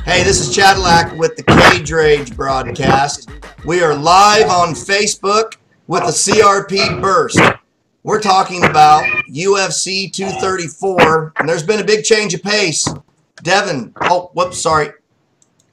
Hey, this is Cadillac with the Cage Rage broadcast. We are live on Facebook with the CRP BURST. We're talking about UFC 234, and there's been a big change of pace. Devin, oh, whoops, sorry.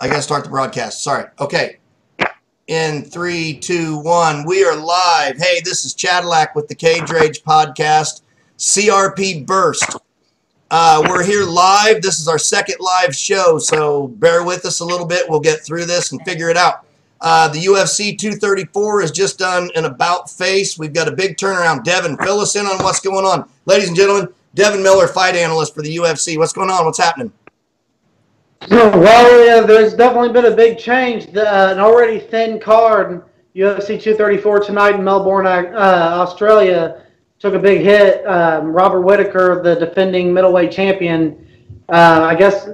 I got to start the broadcast. Sorry. Okay. In 3, 2, 1, we are live. Hey, this is Cadillac with the Cage Rage podcast, CRP BURST. We're here live. This is our second live show, so bear with us a little bit. We'll get through this and figure it out. The UFC 234 is just done an about face. We've got a big turnaround. Devin, fill us in on what's going on. Ladies and gentlemen, Devin Miller, fight analyst for the UFC. What's going on? What's happening? Well, yeah, there's definitely been a big change. An already thin card, UFC 234 tonight in Melbourne, Australia, took a big hit. Robert Whittaker, the defending middleweight champion, I guess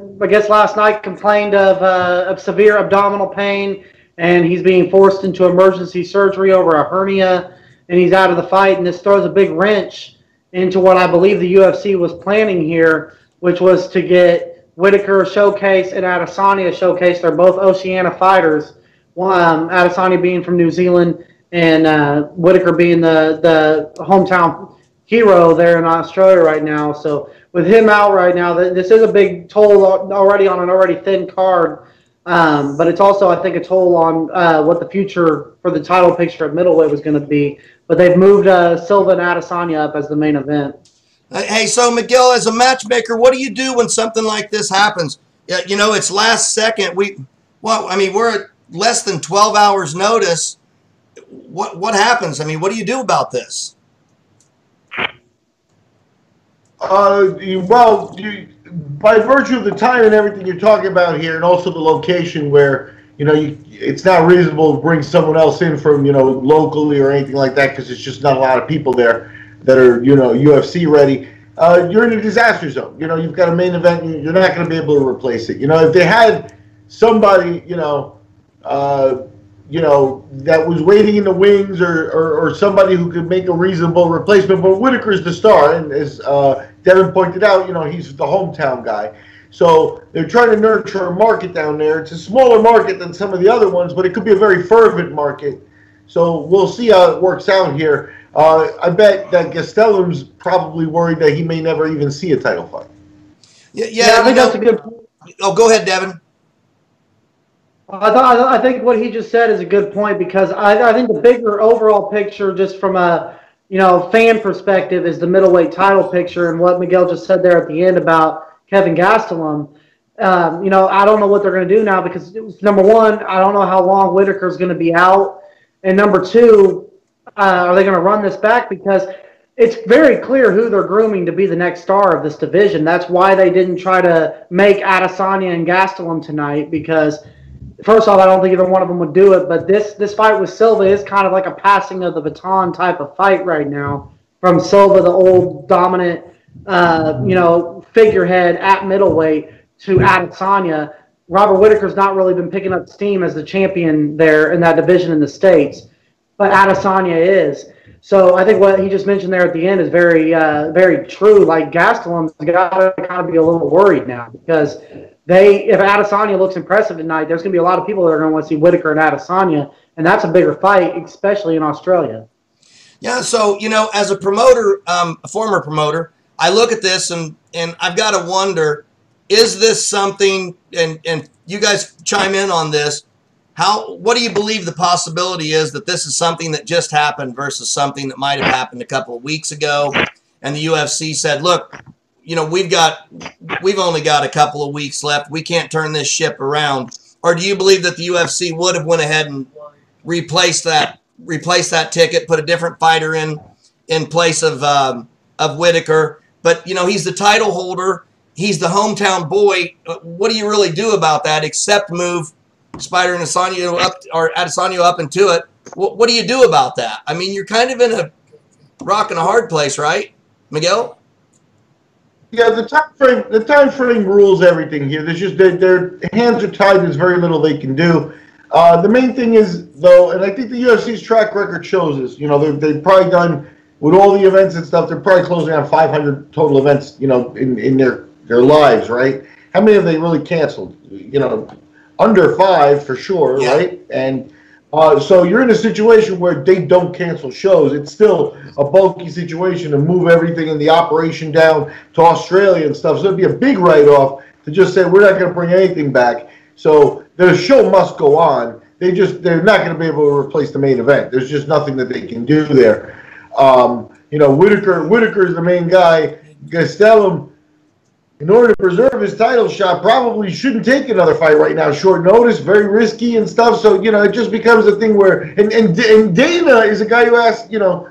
last night complained of severe abdominal pain, and he's being forced into emergency surgery over a hernia, and he's out of the fight. And this throws a big wrench into what I believe the UFC was planning here, which was to get Whittaker showcase and Adesanya showcase. They're both Oceania fighters. Adesanya being from New Zealand and Whittaker being the hometown hero there in Australia right now. So with him out right now, this is a big toll already on an already thin card. But it's also, I think, a toll on what the future for the title picture at middleweight was going to be. But they've moved Silva and Adesanya up as the main event. Hey, so Miguel, as a matchmaker, what do you do when something like this happens? You know, it's last second. We're at less than 12 hours notice. What happens? I mean, what do you do about this? By virtue of the time and everything you're talking about here, and also the location where, it's not reasonable to bring someone else in from, locally or anything like that, because it's just not a lot of people there that are, UFC ready. You're in a disaster zone. You've got a main event, and you're not going to be able to replace it. If they had somebody, that was waiting in the wings, or somebody who could make a reasonable replacement. But Whittaker's the star, and as Devin pointed out, he's the hometown guy. So they're trying to nurture a market down there. It's a smaller market than some of the other ones, but it could be a very fervent market. So we'll see how it works out here. I bet that Gastelum's probably worried that he may never even see a title fight. Yeah, I think that's a good point. Oh, go ahead, Devin. I think what he just said is a good point, because I think the bigger overall picture, just from a fan perspective, is the middleweight title picture, and what Miguel just said there at the end about Kelvin Gastelum. I don't know what they're going to do now, because number one, I don't know how long Whittaker's going to be out, and number two, are they going to run this back? Because it's very clear who they're grooming to be the next star of this division. That's why they didn't try to make Adesanya and Gastelum tonight, because first off, I don't think either one of them would do it, but this fight with Silva is kind of like a passing of the baton type of fight right now, from Silva, the old dominant, figurehead at middleweight, to Adesanya. Robert Whittaker's not really been picking up steam as the champion there in that division in the States, but Adesanya is. So I think what he just mentioned there at the end is very, very true. Like, Gastelum's got to kind of be a little worried now, because if Adesanya looks impressive tonight, there's going to be a lot of people that are going to want to see Whittaker and Adesanya, and that's a bigger fight, especially in Australia. Yeah, so, as a promoter, a former promoter, I look at this and I've got to wonder, is this something, and you guys chime in on this, what do you believe the possibility is that this is something that just happened versus something that might have happened a couple of weeks ago, and the UFC said, look, we've only got a couple of weeks left. We can't turn this ship around. Or do you believe that the UFC would have went ahead and replaced that ticket, put a different fighter in place of Whittaker? But he's the title holder. He's the hometown boy. What do you really do about that except move Spider and Adesanya up, or Adesanya up into it? What do you do about that? I mean, you're kind of in a rock and a hard place, right, Miguel? Yeah, the time frame rules everything here. There's just their hands are tied. There's very little they can do. The main thing is, though, and I think the UFC's track record shows this. They've probably done, with all the events and stuff, they're probably closing on 500 total events. In their lives, right? how many have they really canceled? You know, under 5 for sure, Yeah. right? And so you're in a situation where they don't cancel shows. It's still a bulky situation to move everything in the operation down to Australia and stuff. So it'd be a big write-off to just say we're not going to bring anything back. So the show must go on. They're not going to be able to replace the main event. There's just nothing that they can do there. You know, Whittaker is the main guy. Gastelum, in order to preserve his title shot, probably shouldn't take another fight right now. Short notice, very risky and stuff. So, you know, it just becomes a thing where, and Dana is a guy who asks, you know,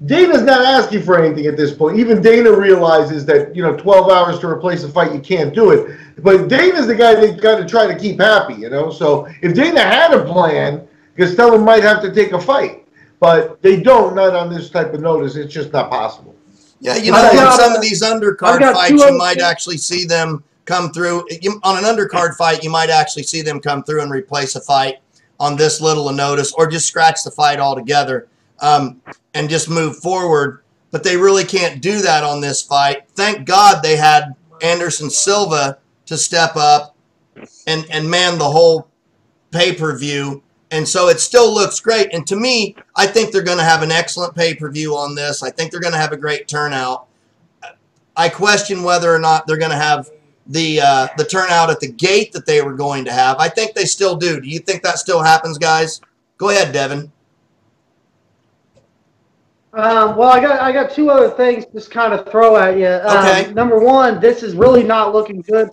Dana's not asking for anything at this point. Even Dana realizes that, you know, 12 hours to replace a fight, you can't do it. But Dana's the guy they got to try to keep happy, you know. So if Dana had a plan, Gastelum might have to take a fight. But they don't, not on this type of notice. It's just not possible. Yeah, you know, in some of these undercard fights, you might actually see them come through. On an undercard fight, you might actually see them come through and replace a fight on this little a notice, or just scratch the fight altogether and just move forward. But they really can't do that on this fight. Thank God they had Anderson Silva to step up and man the whole pay-per-view. And so it still looks great. And to me, I think they're going to have an excellent pay-per-view on this. I think they're going to have a great turnout. I question whether or not they're going to have the turnout at the gate that they were going to have. I think they still do. Do you think that still happens, guys? Go ahead, Devin. Well, I got two other things to just kind of throw at you. Okay. Number one, this is really not looking good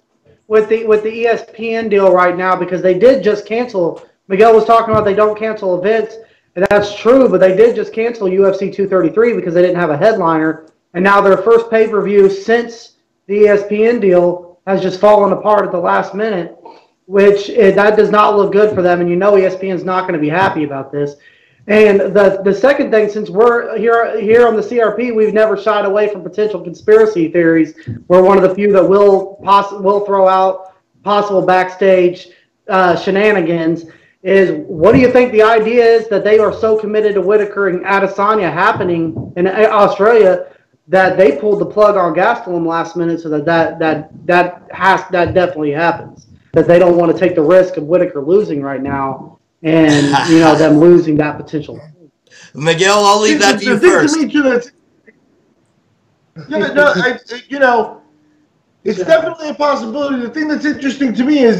with the ESPN deal right now, because they did just cancel. Miguel was talking about they don't cancel events, and that's true, but they did just cancel UFC 233 because they didn't have a headliner, and now their first pay-per-view since the ESPN deal has just fallen apart at the last minute, which that does not look good for them, and you know ESPN's not going to be happy about this. And the second thing, since we're here on the CRP, we've never shied away from potential conspiracy theories. We're one of the few that will throw out possible backstage shenanigans. What do you think the idea is that they are so committed to Whittaker and Adesanya happening in Australia that they pulled the plug on Gastelum last minute, so that definitely happens. That they don't want to take the risk of Whittaker losing right now, and you know them losing that potential. Miguel, I'll leave that to you first. You know, it's definitely a possibility. The thing that's interesting to me is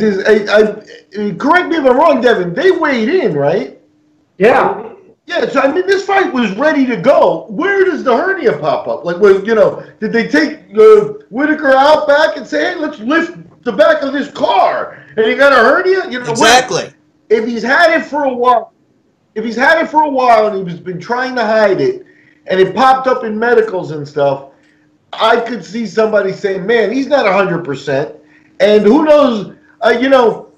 correct me if I'm wrong, Devin, they weighed in, right? Yeah. Yeah, so I mean, this fight was ready to go. Where does the hernia pop up? Like, you know, did they take Whittaker out back and say, hey, let's lift the back of this car, and he got a hernia? You know, exactly. If he's had it for a while, and he's been trying to hide it, and it popped up in medicals and stuff, I could see somebody saying, man, he's not 100%. And who knows, you know,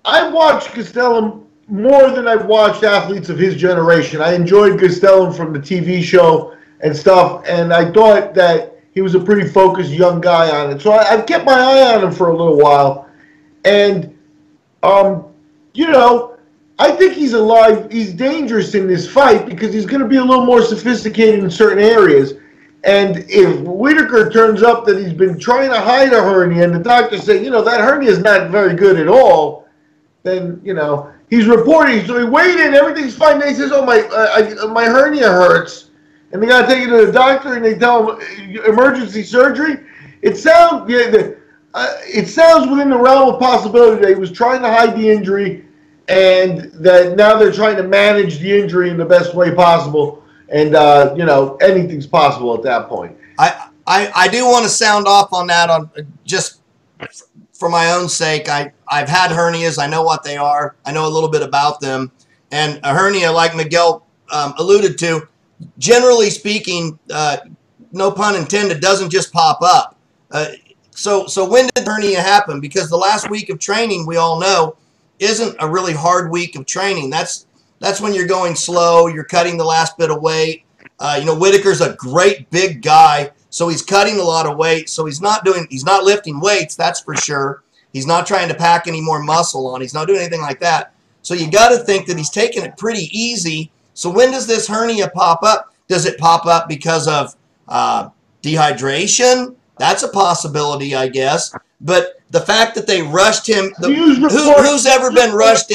I watched Gastelum more than I've watched athletes of his generation. I enjoyed Gastelum from the TV show and stuff, and I thought that he was a pretty focused young guy on it. So I've kept my eye on him for a little while. And, you know, I think he's alive. He's dangerous in this fight because he's going to be a little more sophisticated in certain areas. And if Whittaker turns up that he's been trying to hide a hernia, and the doctors say, you know, that hernia is not very good at all, then, you know, he's reporting. So he weighed in, everything's fine. Then he says, oh, my hernia hurts. And they got to take him to the doctor, and they tell him emergency surgery. It sounds within the realm of possibility that he was trying to hide the injury, and that now they're trying to manage the injury in the best way possible. And, you know, anything's possible at that point. I do want to sound off on that, on just for my own sake. I've had hernias. I know what they are. I know a little bit about them. And a hernia, like Miguel alluded to, generally speaking, no pun intended, doesn't just pop up. So when did the hernia happen? Because the last week of training, we all know, isn't a really hard week of training. That's when you're going slow. You're cutting the last bit of weight. You know, Whittaker's a great big guy, so he's cutting a lot of weight. So he's not lifting weights, that's for sure. He's not trying to pack any more muscle on. He's not doing anything like that. So you got to think that he's taking it pretty easy. So when does this hernia pop up? Does it pop up because of dehydration? That's a possibility, I guess. But the fact that they rushed him, who's ever been rushed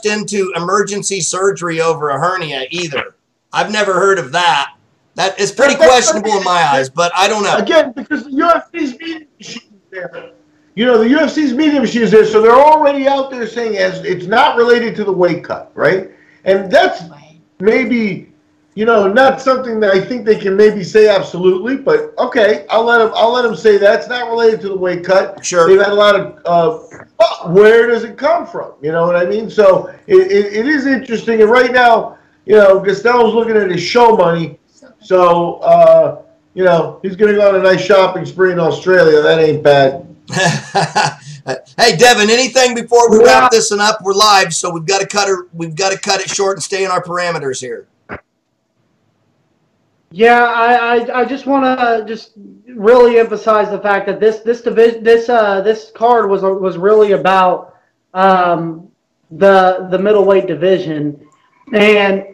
into emergency surgery over a hernia either? I've never heard of that. That is pretty questionable in my eyes, but I don't know. Again, because the UFC's media machine is there. You know, the UFC's media machine is there, so they're already out there saying it's not related to the weight cut, right? And that's maybe, you know, not something that I think they can maybe say absolutely, but okay, I'll let them say that. It's not related to the weight cut. Sure. They've had a lot of, where does it come from? You know what I mean? So it is interesting, and right now, you know, Gastelum's looking at his show money. So, you know, he's going to go on a nice shopping spree in Australia. That ain't bad. Hey, Devin, anything before we wrap this one up? We're live, so we've got to cut it short and stay in our parameters here. Yeah, I just want to just really emphasize the fact that this card was really about the middleweight division. And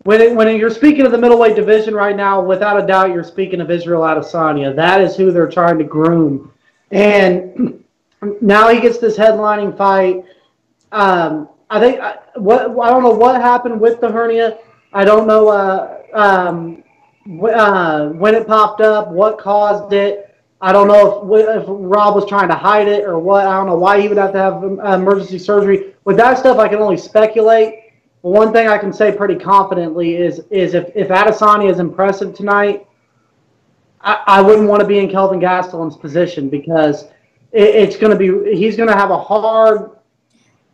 when you're speaking of the middleweight division right now, without a doubt, you're speaking of Israel Adesanya. That is who they're trying to groom. And now he gets this headlining fight. I don't know what happened with the hernia. I don't know when it popped up, what caused it. I don't know if Rob was trying to hide it or what. I don't know why he would have to have emergency surgery. With that stuff, I can only speculate. But one thing I can say pretty confidently is if Adesanya is impressive tonight, I wouldn't want to be in Kelvin Gastelum's position, because he's going to have a hard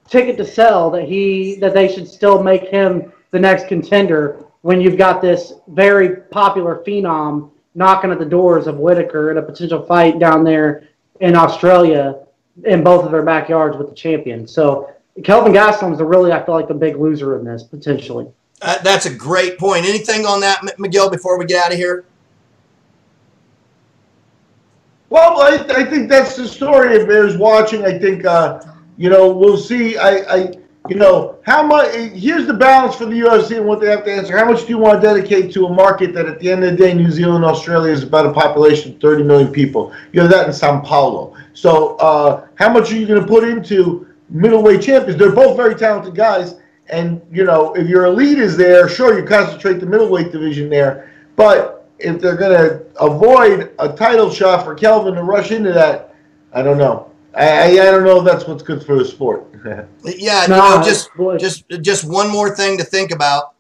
ticket to sell that they should still make him the next contender when you've got this very popular phenom knocking at the doors of Whittaker in a potential fight down there in Australia in both of their backyards with the champion. So Kelvin Gastelum is really, I feel like, the big loser in this, potentially. That's a great point. Anything on that, Miguel, before we get out of here? Well, I think that's the story. If there's watching, I think, you know, we'll see. You know, how much? Here's the balance for the UFC and what they have to answer. How much do you want to dedicate to a market that, at the end of the day, New Zealand, Australia is about a population of 30 million people? You have that in Sao Paulo. So, how much are you going to put into middleweight champions? They're both very talented guys, and you know, if your elite is there, sure, you concentrate the middleweight division there. But if they're going to avoid a title shot for Kelvin to rush into that, I don't know. I don't know if that's what's good for the sport. Yeah, no, just one more thing to think about.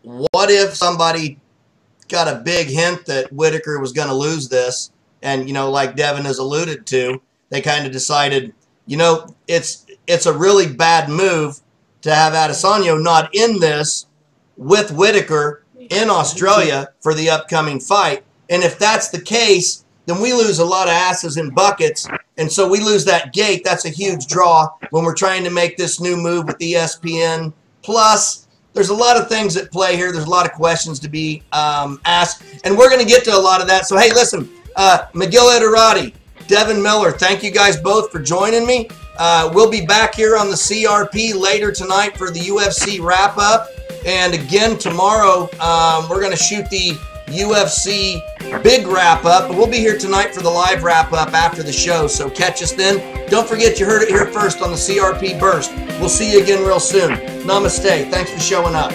What if somebody got a big hint that Whittaker was going to lose this, and, you know, like Devin has alluded to, they kind of decided, you know, it's a really bad move to have Adesanya not in this with Whittaker in Australia for the upcoming fight. And if that's the case, then we lose a lot of asses in buckets, and so we lose that gate. That's a huge draw when we're trying to make this new move with ESPN. Plus, there's a lot of things at play here. There's a lot of questions to be asked, and we're going to get to a lot of that. So, hey, listen, Miguel Iturrate, Devin Miller, thank you guys both for joining me. We'll be back here on the CRP later tonight for the UFC wrap-up. And again, tomorrow, we're going to shoot the UFC big wrap-up. But we'll be here tonight for the live wrap-up after the show, so catch us then. Don't forget, you heard it here first on the CRP Burst. We'll see you again real soon. Namaste. Thanks for showing up.